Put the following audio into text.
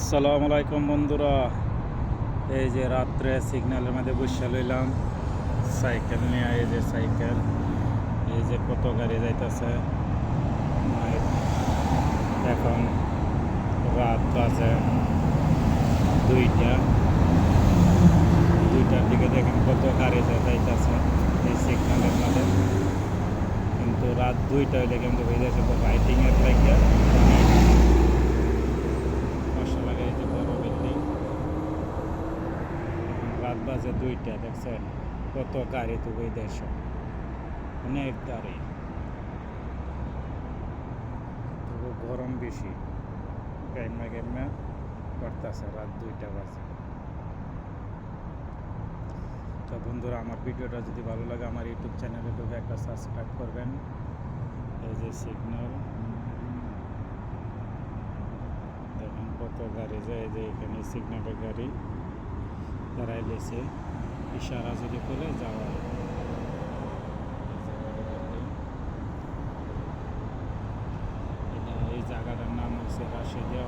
আসসালামু আলাইকুম বন্ধুরা। এই যে রাত্রে সিগন্যালের মধ্যে বসে লইলাম সাইকেল নিয়ে। এই যে সাইকেল, এই যে কত গাড়ি যাইতেছে। এখন রাত বাজে দুইটার দিকে দেখেন কত গাড়ি যাইতেছে এই সিগন্যালের মধ্যে। কিন্তু রাত 2টা হইলে কিন্তু হয়ে যাচ্ছে রাইটিংয়ের লাগিয়া মশা লাগে। এই যে বড় বিল্ডিং, রাত বাজে 2টা, দেখছেন কত গাড়ি তো ওই দেশে, অনেক গাড়ি। তবু গরম বেশি, গাইমা গাইমা করতেছে। রাত 2টা বাজে। তো বন্ধুরা, আমার ভিডিওটা যদি ভালো লাগে আমার ইউটিউব চ্যানেলে ঢুকে একটা সাবস্ক্রাইব করবেন। এই যে সিগন্যাল দেখেন কত গাড়ি যায়। এই যে এখানে সিগন্যালের গাড়ি দাঁড়াই গেছে, ইশারা যদি করে যাওয়া। এই জায়গাটার নাম হচ্ছে রাশেদিয়া।